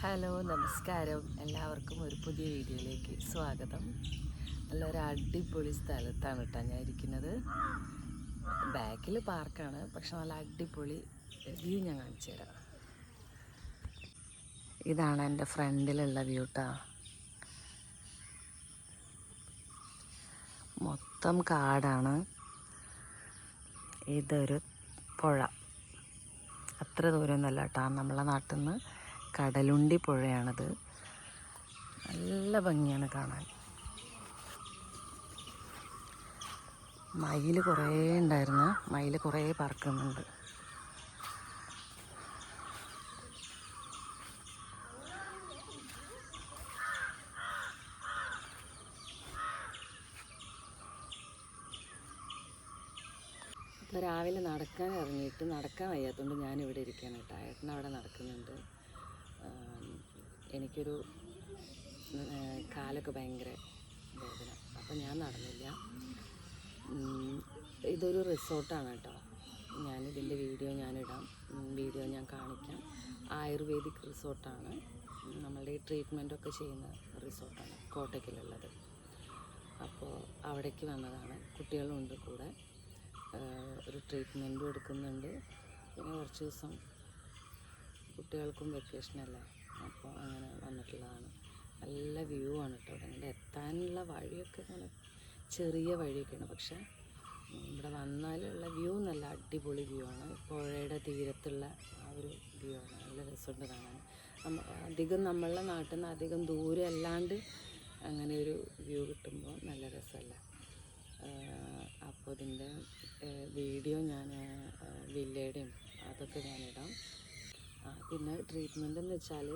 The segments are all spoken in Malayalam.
ഹലോ നമസ്കാരം, എല്ലാവർക്കും ഒരു പുതിയ വീഡിയോയിലേക്ക് സ്വാഗതം. നല്ലൊരു അടിപൊളി സ്ഥലത്താണ് കേട്ടോ ഞാൻ ഇരിക്കുന്നത്. ബാക്കിൽ പാർക്കാണ്, പക്ഷെ നല്ല അടിപൊളി വ്യൂ ഞാൻ കാണിച്ചു തരാം. ഇതാണ് എൻ്റെ ഫ്രണ്ടിലുള്ള വ്യൂ കേട്ടോ. മൊത്തം കാടാണ്. ഇതൊരു പുഴ, അത്ര ദൂരമൊന്നുമല്ല കേട്ടോ. നമ്മളെ നാട്ടിൽ നിന്ന് കടലുണ്ടി പുഴയാണത്. നല്ല ഭംഗിയാണ് കാണാൻ. മയിൽ കുറേ ഉണ്ടായിരുന്നു, മയിൽ കുറേ പറക്കുന്നുണ്ട്. അപ്പോൾ രാവിലെ നടക്കാൻ ഇറങ്ങിയിട്ട് നടക്കാൻ വയ്യാത്തതുകൊണ്ട് ഞാനിവിടെ ഇരിക്കുകയാണ് കേട്ടോ. ഏട്ടൻ അവിടെ നടക്കുന്നുണ്ട്. എനിക്കൊരു കാലൊക്കെ ഭയങ്കര വേദന, അപ്പം ഞാൻ നടന്നില്ല. ഇതൊരു റിസോർട്ടാണ് കേട്ടോ. ഞാനിതിൻ്റെ വീഡിയോ ഞാനിടാം, വീഡിയോ ഞാൻ കാണിക്കാം. ആയുർവേദിക് റിസോർട്ടാണ്. നമ്മളുടെ ഈ ട്രീറ്റ്മെൻറ്റൊക്കെ ചെയ്യുന്ന റിസോർട്ടാണ് കോട്ടയ്ക്കലുള്ളത്. അപ്പോൾ അവിടേക്ക് വന്നതാണ്. കുട്ടികളുണ്ട് കൂടെ. ഒരു ട്രീറ്റ്മെൻറ്റും എടുക്കുന്നുണ്ട്. പിന്നെ കുറച്ച് ദിവസം കുട്ടികൾക്കും വെക്കേഷനല്ലേ, അപ്പോൾ അങ്ങനെ വന്നിട്ടുള്ളതാണ്. നല്ല വ്യൂ ആണ് കേട്ടോ. ഇവിടെ എത്താനുള്ള വഴിയൊക്കെ ഇങ്ങനെ ചെറിയ വഴിയൊക്കെയാണ്, പക്ഷേ ഇവിടെ വന്നാലുള്ള വ്യൂ നല്ല അടിപൊളി വ്യൂ ആണ്. പുഴയുടെ തീരത്തുള്ള ആ ഒരു വ്യൂ ആണ്. നല്ല രസമുണ്ട് കാണാൻ. അധികം നമ്മളുടെ നാട്ടിൽ നിന്ന് അധികം ദൂരം അല്ലാണ്ട് അങ്ങനെ ഒരു വ്യൂ കിട്ടുമ്പോൾ നല്ല രസമല്ല. അപ്പോൾ ഇതിൻ്റെ വീഡിയോ ഞാൻ വില്ലയുടെയും അതൊക്കെ ഞാനിടാം. പിന്നെ ട്രീറ്റ്മെൻ്റ് എന്ന് വെച്ചാൽ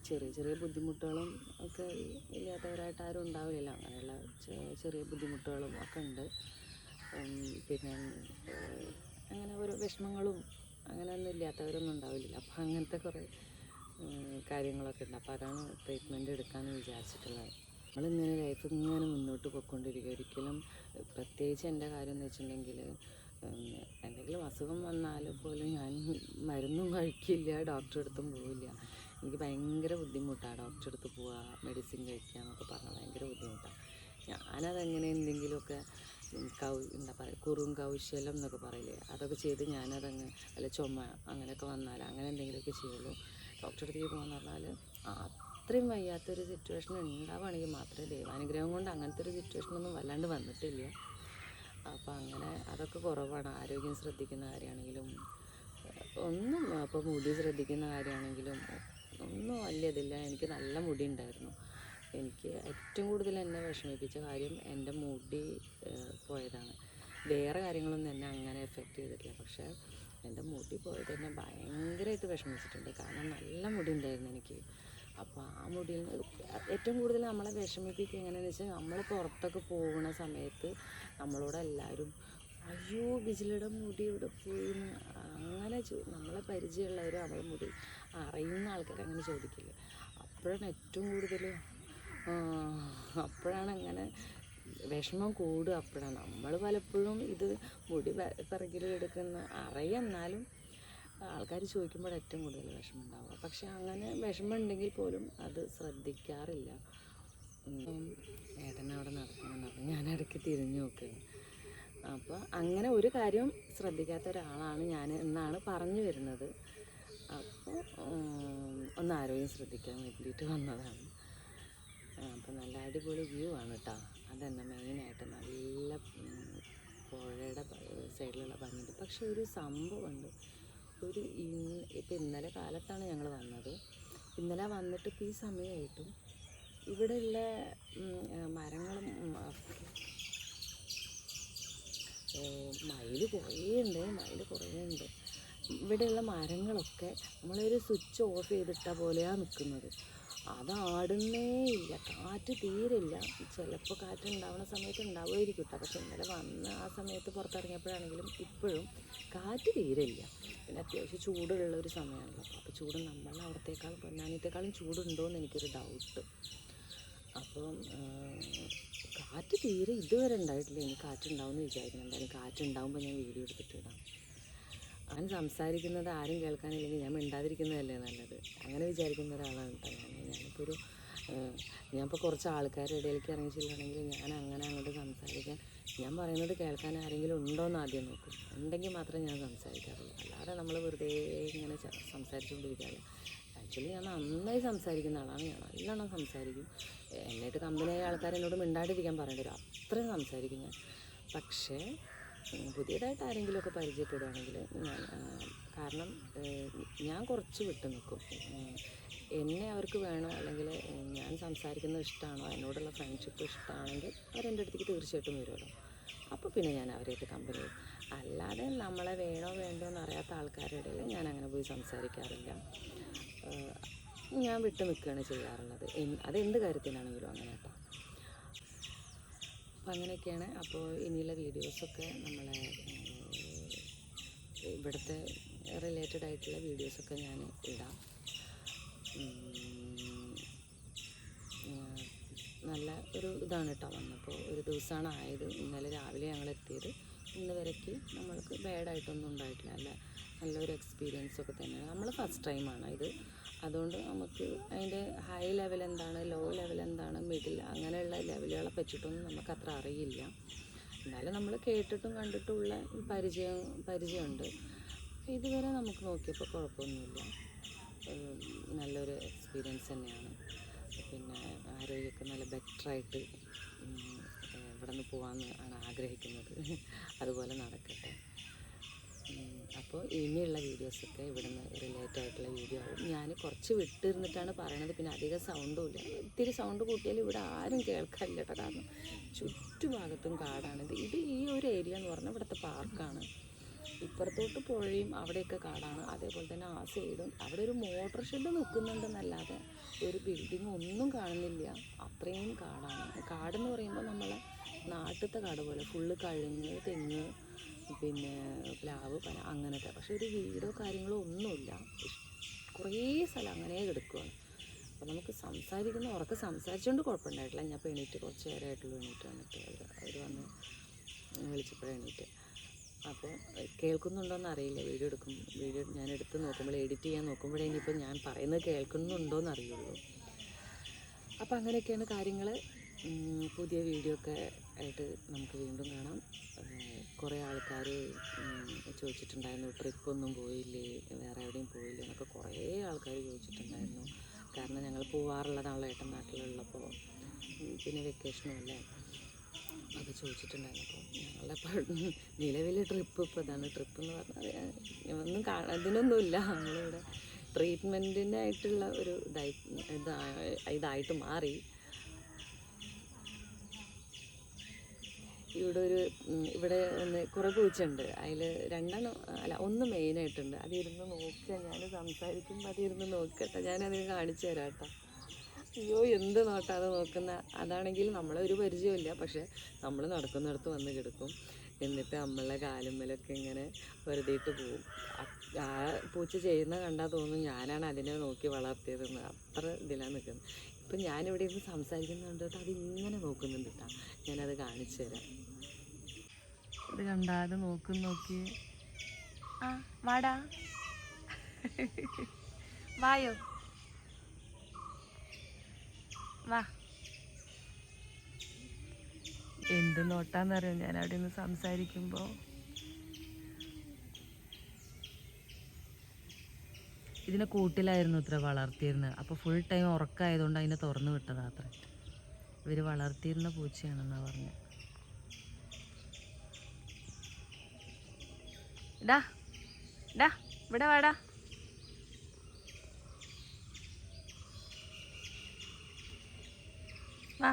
ചെറിയ ചെറിയ ബുദ്ധിമുട്ടുകളും ഒക്കെ ഇല്ലാത്തവരായിട്ട് ആരും ഉണ്ടാവില്ല. അങ്ങനെയുള്ള ചെറിയ ബുദ്ധിമുട്ടുകളും ഒക്കെ ഉണ്ട്. പിന്നെ അങ്ങനെ ഓരോ വിഷമങ്ങളും അങ്ങനെയൊന്നും ഇല്ലാത്തവരൊന്നും ഉണ്ടാവില്ല. അപ്പോൾ അങ്ങനത്തെ കുറേ കാര്യങ്ങളൊക്കെ ഉണ്ട്. അപ്പോൾ അതാണ് ട്രീറ്റ്മെൻറ്റ് എടുക്കാമെന്ന് വിചാരിച്ചിട്ടുള്ളത്. നമ്മളിങ്ങനെ ലൈഫ് ഇങ്ങനെ മുന്നോട്ട് പോയിക്കൊണ്ടിരിക്കുക. ഒരിക്കലും പ്രത്യേകിച്ച് എൻ്റെ കാര്യം എന്ന് വെച്ചിട്ടുണ്ടെങ്കിൽ എന്തെങ്കിലും അസുഖം വന്നാൽ പോലും ഞാൻ മരുന്നും കഴിക്കില്ല, ഡോക്ടറെ അടുത്തും പോവില്ല. എനിക്ക് ഭയങ്കര ബുദ്ധിമുട്ടാണ് ഡോക്ടറെ അടുത്ത് പോവുക, മെഡിസിൻ കഴിക്കുക എന്നൊക്കെ പറഞ്ഞാൽ ഭയങ്കര ബുദ്ധിമുട്ടാണ്. ഞാനതെങ്ങനെ എന്തെങ്കിലുമൊക്കെ എന്താ പറയുക, കുറും കൗശലം എന്നൊക്കെ പറയില്ലേ, അതൊക്കെ ചെയ്ത് ഞാനതങ്ങ് അല്ല ചുമ അങ്ങനെയൊക്കെ വന്നാൽ അങ്ങനെ എന്തെങ്കിലുമൊക്കെ ചെയ്യുള്ളൂ. ഡോക്ടറെ അടുത്തേക്ക് പോകുമെന്ന് പറഞ്ഞാൽ അത്രയും വയ്യാത്തൊരു സിറ്റുവേഷൻ ഉണ്ടാവുകയാണെങ്കിൽ മാത്രമേ, ദൈവാനുഗ്രഹം കൊണ്ട് അങ്ങനത്തെ ഒരു സിറ്റുവേഷനൊന്നും വല്ലാണ്ട് വന്നിട്ടില്ല. അപ്പോൾ അങ്ങനെ അതൊക്കെ കുറവാണ്. ആരോഗ്യം ശ്രദ്ധിക്കുന്ന കാര്യമാണെങ്കിലും ഒന്നും, അപ്പോൾ മുടി ശ്രദ്ധിക്കുന്ന കാര്യമാണെങ്കിലും ഒന്നും വലിയതില്ല. എനിക്ക് നല്ല മുടി ഉണ്ടായിരുന്നു. എനിക്ക് ഏറ്റവും കൂടുതൽ എന്നെ വിഷമിപ്പിച്ച കാര്യം എൻ്റെ മുടി പോയതാണ്. വേറെ കാര്യങ്ങളൊന്നും എന്നെ അങ്ങനെ എഫക്റ്റ് ചെയ്തിട്ടില്ല, പക്ഷേ എൻ്റെ മുടി പോയത് എന്നെ ഭയങ്കരമായിട്ട് വിഷമിച്ചിട്ടുണ്ട്. കാരണം നല്ല മുടി ഉണ്ടായിരുന്നു എനിക്ക്. അപ്പോൾ ആ മുടിയിൽ ഏറ്റവും കൂടുതൽ നമ്മളെ വിഷമിപ്പിക്കുക എങ്ങനെയാണെന്ന് വെച്ചാൽ, നമ്മൾ പുറത്തൊക്കെ പോകുന്ന സമയത്ത് നമ്മളോട് എല്ലാവരും അയ്യോ ബിജിലിയുടെ മുടി ഇവിടെ പോയിന്ന് അങ്ങനെ നമ്മളെ പരിചയമുള്ളവർ നമ്മളെ മുടി അറിയുന്ന ആൾക്കാർ അങ്ങനെ ചോദിക്കില്ല. അപ്പോഴാണ് ഏറ്റവും കൂടുതൽ അപ്പോഴാണ് അങ്ങനെ വിഷമം കൂടുക. അപ്പോഴാണ് നമ്മൾ പലപ്പോഴും ഇത് മുടി പിറകിൽ എടുക്കുന്ന അറിയാം, എന്നാലും ആൾക്കാർ ചോദിക്കുമ്പോൾ ഏറ്റവും കൂടുതൽ വിഷമം ഉണ്ടാവുക. പക്ഷെ അങ്ങനെ വിഷമം ഉണ്ടെങ്കിൽ പോലും അത് ശ്രദ്ധിക്കാറില്ല. ഏട്ടനവിടെ നടക്കുന്നുണ്ട്, അപ്പം ഞാനിടയ്ക്ക് തിരിഞ്ഞു നോക്കുക. അപ്പോൾ അങ്ങനെ ഒരു കാര്യം ശ്രദ്ധിക്കാത്ത ഒരാളാണ് ഞാൻ എന്നാണ് പറഞ്ഞു വരുന്നത്. അപ്പോൾ ഒന്ന് ആരോഗ്യം ശ്രദ്ധിക്കാൻ വേണ്ടിയിട്ട് വന്നതാണ്. അപ്പോൾ നല്ല അടിപൊളി വ്യൂ ആണ് കേട്ടോ. അതന്നെ മെയിനായിട്ട് നല്ല പുഴയുടെ സൈഡിലുള്ള ഭംഗിയുണ്ട്. പക്ഷെ ഒരു സംഭവമുണ്ട്. ഇപ്പം ഇന്നലെ കാലത്താണ് ഞങ്ങൾ വന്നത്. ഇന്നലെ വന്നിട്ട് ഇപ്പോൾ ഈ സമയമായിട്ടും ഇവിടെയുള്ള മരങ്ങളും മയിൽ കുറേ ഉണ്ട്. ഇവിടെയുള്ള മരങ്ങളൊക്കെ നമ്മളൊരു സ്വിച്ച് ഓഫ് ചെയ്തിട്ട പോലെയാണ് നിൽക്കുന്നത്. അതാടുന്നേ ഇല്ല, കാറ്റ് തീരില്ല. ചിലപ്പോൾ കാറ്റ് ഉണ്ടാവുന്ന സമയത്ത് ഉണ്ടാവുമായിരിക്കും കേട്ടോ. പക്ഷെ ഇന്നലെ വന്ന ആ സമയത്ത് പുറത്തിറങ്ങിയപ്പോഴാണെങ്കിലും ഇപ്പോഴും കാറ്റ് തീരില്ല. പിന്നെ അത്യാവശ്യം ചൂടുള്ള ഒരു സമയമാണല്ലോ. അപ്പോൾ ചൂട് അവിടത്തേക്കാളും പൊന്നാനിത്തേക്കാളും ചൂടുണ്ടോയെന്ന് എനിക്കൊരു ഡൗട്ട്. അപ്പം കാറ്റ് തീരെ ഇതുവരെ ഉണ്ടായിട്ടില്ല. ഇനി കാറ്റുണ്ടാവും എന്ന് വിചാരിക്കണം. എന്തായാലും കാറ്റുണ്ടാകുമ്പോൾ ഞാൻ വീഡിയോ എടുത്തിട്ട് ഇടാം. ഞാൻ സംസാരിക്കുന്നത് ആരും കേൾക്കാനില്ലെങ്കിൽ ഞാൻ മിണ്ടാതിരിക്കുന്നതല്ലേ നല്ലത്, അങ്ങനെ വിചാരിക്കുന്ന ഒരാളാണ് കേട്ടോ ഞാനിപ്പോൾ ഞാനിപ്പോൾ കുറച്ച് ആൾക്കാരുടെ ഇടയിലേക്ക് ഇറങ്ങി ചെല്ലുകയാണെങ്കിൽ ഞാൻ അങ്ങനെ അങ്ങോട്ട് സംസാരിക്കാൻ, ഞാൻ പറയുന്നത് കേൾക്കാൻ ആരെങ്കിലും ഉണ്ടോയെന്ന് ആദ്യം നോക്കും. ഉണ്ടെങ്കിൽ മാത്രമേ ഞാൻ സംസാരിക്കാറുള്ളൂ. അല്ലാതെ നമ്മൾ വെറുതെ ഇങ്ങനെ സംസാരിച്ചുകൊണ്ടിരിക്കാറില്ല. ആക്ച്വലി ഞാൻ നന്നായി സംസാരിക്കുന്ന ആളാണ്, ഞാൻ നല്ലോണം സംസാരിക്കും. എന്നിട്ട് കമ്പനിയായ ആൾക്കാർ എന്നോട് മിണ്ടാണ്ടിരിക്കാൻ പറയേണ്ടി വരും, അത്രയും സംസാരിക്കും ഞാൻ. പക്ഷേ പുതിയതായിട്ട് ആരെങ്കിലുമൊക്കെ പരിചയപ്പെടുകയാണെങ്കിൽ കാരണം ഞാൻ കുറച്ച് വിട്ടു നിൽക്കും. എന്നെ അവർക്ക് വേണോ അല്ലെങ്കിൽ ഞാൻ സംസാരിക്കുന്നത് ഇഷ്ടമാണോ, എന്നോടുള്ള ഫ്രണ്ട്ഷിപ്പ് ഇഷ്ടമാണെങ്കിൽ അവരെൻ്റെ അടുത്തേക്ക് തീർച്ചയായിട്ടും വരുമല്ലോ. അപ്പോൾ പിന്നെ ഞാൻ അവരായിട്ട് കമ്പനി ചെയ്യും. അല്ലാതെ നമ്മളെ വേണോ വേണ്ടോ എന്നറിയാത്ത ആൾക്കാരുടെ ഇടയിൽ ഞാൻ അങ്ങനെ പോയി സംസാരിക്കാറില്ല. ഞാൻ വിട്ടു നിൽക്കുകയാണ് ചെയ്യാറുള്ളത്. അതെന്ത് കാര്യത്തിനാണെങ്കിലും അങ്ങനെ കേട്ടോ. അപ്പം അങ്ങനെയൊക്കെയാണ്. അപ്പോൾ ഇനിയുള്ള വീഡിയോസൊക്കെ നമ്മളെ ഇവിടുത്തെ റിലേറ്റഡ് ആയിട്ടുള്ള വീഡിയോസൊക്കെ ഞാൻ ഇടാം. നല്ല ഒരു ഇതാണ് കേട്ടോ. വന്നപ്പോൾ ഒരു ദിവസമാണ് ആയത്. ഇന്നലെ രാവിലെ ഞങ്ങൾ എത്തിയത്. ഇന്ന് വരയ്ക്ക് നമ്മൾക്ക് ബാഡായിട്ടൊന്നും ഉണ്ടായിട്ടില്ല. നല്ലൊരു എക്സ്പീരിയൻസൊക്കെ തന്നെയാണ്. നമ്മൾ ഫസ്റ്റ് ടൈമാണ് ഇത്. അതുകൊണ്ട് നമുക്ക് അതിൻ്റെ ഹൈ ലെവൽ എന്താണ്, ലോ ലെവൽ എന്താണ്, മിഡിൽ അങ്ങനെയുള്ള ലെവലുകളെ പറ്റിയിട്ടൊന്നും നമുക്ക് അത്ര അറിയില്ല. എന്നാലും നമ്മൾ കേട്ടിട്ടും കണ്ടിട്ടുമുള്ള പരിചയമുണ്ട്. ഇതുവരെ നമുക്ക് നോക്കിയപ്പോൾ കുഴപ്പമൊന്നുമില്ല. നല്ലൊരു എക്സ്പീരിയൻസ് തന്നെയാണ്. പിന്നെ ആരോഗ്യമൊക്കെ നല്ല ബെറ്ററായിട്ട് ഇവിടെ നിന്ന് പോകാമെന്ന് ആണ് ആഗ്രഹിക്കുന്നത്. അതുപോലെ നടക്കട്ടെ. അപ്പോൾ ഇനിയുള്ള വീഡിയോസൊക്കെ ഇവിടെ നിന്ന് റിലേറ്റ് ആയിട്ടുള്ള വീഡിയോ ആവും. ഞാൻ കുറച്ച് വിട്ടിരുന്നിട്ടാണ് പറയണത്. പിന്നെ അധികം സൗണ്ടും ഇല്ല. ഇത്തിരി സൗണ്ട് കൂട്ടിയാൽ ഇവിടെ ആരും കേൾക്കാനില്ല കേട്ടോ. കാരണം ചുറ്റുഭാഗത്തും കാടാണ്. ഇത് ഈ ഒരു ഏരിയ എന്ന് പറഞ്ഞാൽ ഇവിടുത്തെ പാർക്കാണ്. ഇപ്പുറത്തോട്ട് പുഴയും അവിടെയൊക്കെ കാടാണ്. അതേപോലെ തന്നെ ആ സൈഡും അവിടെ ഒരു മോട്ടോർ ഷെഡ് നിൽക്കുന്നുണ്ടെന്നല്ലാതെ ഒരു ബിൽഡിങ് ഒന്നും കാണുന്നില്ല. അത്രയും കാടാണ്. കാടെന്ന് പറയുമ്പോൾ നമ്മളെ നാട്ടിലത്തെ കാട് പോലെ ഫുള്ള് കഴുങ്ങ്, തെങ്ങ്, പിന്നെ പ്ലാവ്, പന അങ്ങനത്തെ. പക്ഷേ ഒരു വീടോ കാര്യങ്ങളോ ഒന്നുമില്ല. കുറേ സ്ഥലം അങ്ങനെ കിടക്കുകയാണ്. അപ്പോൾ നമുക്ക് ഉറക്കെ സംസാരിച്ചുകൊണ്ട് കുഴപ്പമുണ്ടായിട്ടില്ല. ഞാൻ ഇപ്പോൾ എണീറ്റ് കുറച്ച് നേരമായിട്ടുള്ളൂ എണീറ്റ് വന്നിട്ട് അവർ വന്ന് വിളിച്ചപ്പോഴേ എണീറ്റ്. അപ്പോൾ കേൾക്കുന്നുണ്ടോയെന്ന് അറിയില്ല. വീഡിയോ ഞാൻ എടുത്ത് നോക്കുമ്പോൾ, എഡിറ്റ് ചെയ്യാൻ നോക്കുമ്പോഴേ ഇനിയിപ്പോൾ ഞാൻ പറയുന്നത് കേൾക്കുന്നുണ്ടോയെന്ന് അറിയുള്ളൂ. അപ്പോൾ അങ്ങനെയൊക്കെയാണ് കാര്യങ്ങൾ. പുതിയ വീഡിയോ ഒക്കെ ആയിട്ട് നമുക്ക് വീണ്ടും കാണാം. കുറേ ആൾക്കാർ ചോദിച്ചിട്ടുണ്ടായിരുന്നു, ട്രിപ്പൊന്നും പോയില്ലേ, വേറെ എവിടെയും പോയില്ലേ എന്നൊക്കെ കുറേ ആൾക്കാർ ചോദിച്ചിട്ടുണ്ടായിരുന്നു. കാരണം ഞങ്ങൾ പോവാറുള്ളതാണല്ലോ ഏട്ടൻ നാട്ടിലുള്ളപ്പോൾ. പിന്നെ വെക്കേഷനും അല്ലേ, അത് ചോദിച്ചിട്ടുണ്ടായിരുന്നു. അപ്പോൾ ഞങ്ങളുടെ നിലവിൽ ട്രിപ്പ് ഇപ്പോൾ ഇതാണ്. ട്രിപ്പ് എന്ന് പറഞ്ഞാൽ ഒന്നും ഇതിനൊന്നുമില്ല. നമ്മളിവിടെ ട്രീറ്റ്മെൻറ്റിനായിട്ടുള്ള ഒരു ഇതായിട്ട് മാറി. ഇവിടെ കുറേ പൂച്ചയുണ്ട്. അതിൽ 1 മെയിനായിട്ടുണ്ട്. അതിരുന്ന് നോക്കുക. ഞാൻ സംസാരിക്കുമ്പോൾ അതിരുന്ന് നോക്കട്ടെ. ഞാനതിന് കാണിച്ചു തരാം കേട്ടോ. അയ്യോ എന്ത് നോട്ടാ അത് നോക്കുന്ന. അതാണെങ്കിൽ നമ്മളെ ഒരു പരിചയമില്ല. പക്ഷേ നമ്മൾ നടക്കുന്നിടത്ത് വന്ന് കിടക്കും. എന്നിട്ട് നമ്മളെ കാലുമ്മലൊക്കെ ഇങ്ങനെ വെറുതെയിട്ട് പോവും. ആ പൂച്ച ചെയ്യുന്ന കണ്ടാൽ തോന്നും ഞാനാണ് അതിനെ നോക്കി വളർത്തിയതെന്ന്. അത്ര ഇതിലാണ് നിൽക്കുന്നത്. ഇപ്പം ഞാനിവിടെ ഇരുന്ന് സംസാരിക്കുന്നുണ്ട് കേട്ടോ. അതിങ്ങനെ നോക്കുന്നുണ്ട് കേട്ടോ. ഞാനത് കാണിച്ചു തരാം. ഇത് കണ്ടാ അത് നോക്കി. ആ വാടാ, വായോ, വാ. എന്ത് നോട്ടാന്നറിയോ ഞാൻ അവിടെ നിന്ന് സംസാരിക്കുമ്പോൾ. ഇതിനെ കൂട്ടിലായിരുന്നു ഇത്ര വളർത്തിയിരുന്നത്. അപ്പോൾ ഫുൾ ടൈം ഉറക്കമായതുകൊണ്ട് അതിനെ തുറന്നു വിട്ടതാ അത്ര. ഇവർ വളർത്തിയിരുന്ന പൂച്ചയാണെന്നാണ് പറഞ്ഞത്. ഡാ ഇവിടെ വാടാ. വാ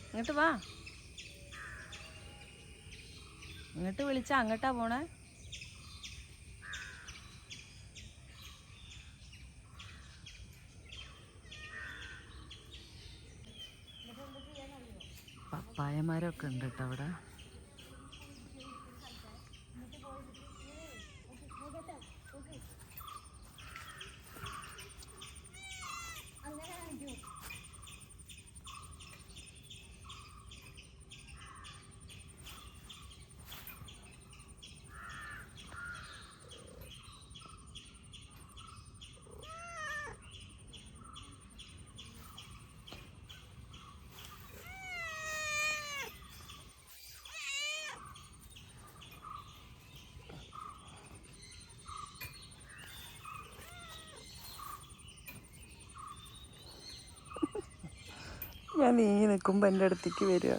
ഇങ്ങോട്ട് വാ. ഇങ്ങോട്ട് വിളിച്ചാ അങ്ങോട്ടാ പോണേ. പപ്പായമാരൊക്കെ ഉണ്ട് കേട്ടോ അവിടെ. ഞാൻ നീങ്ങി നിൽക്കുമ്പോൾ എൻ്റെ അടുത്തേക്ക് വരിക.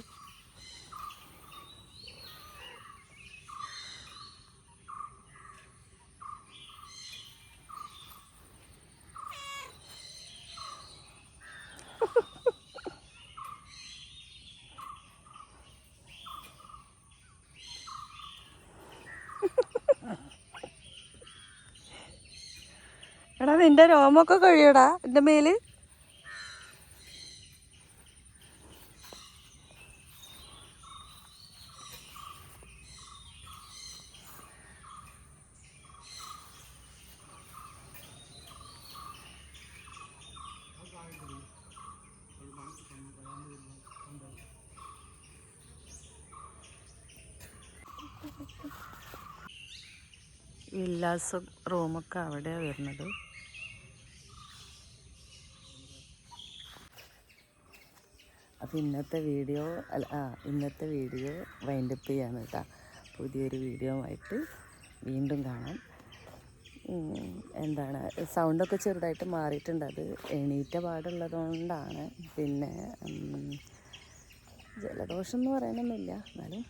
എടാ നിന്റെ രോമൊക്കെ കഴിയടാ എൻ്റെ മേല്. വില്ലാസ് റൂമൊക്കെ അവിടെയാണ് വരുന്നത്. അപ്പോൾ ഇന്നത്തെ വീഡിയോ വൈൻഡപ്പ് ചെയ്യാണ് കേട്ടോ. പുതിയൊരു വീഡിയോ ആയിട്ട് വീണ്ടും കാണാം. എന്താണ് സൗണ്ടൊക്കെ ചെറുതായിട്ട് മാറിയിട്ടുണ്ട്. അത് എണീറ്റ പാടുള്ളതുകൊണ്ടാണ്. പിന്നെ ജലദോഷം എന്ന് പറയാനൊന്നുമില്ല, എന്നാലും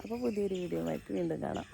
അപ്പോൾ പുതിയൊരു വീഡിയോ ആയിട്ട് വീണ്ടും കാണാം.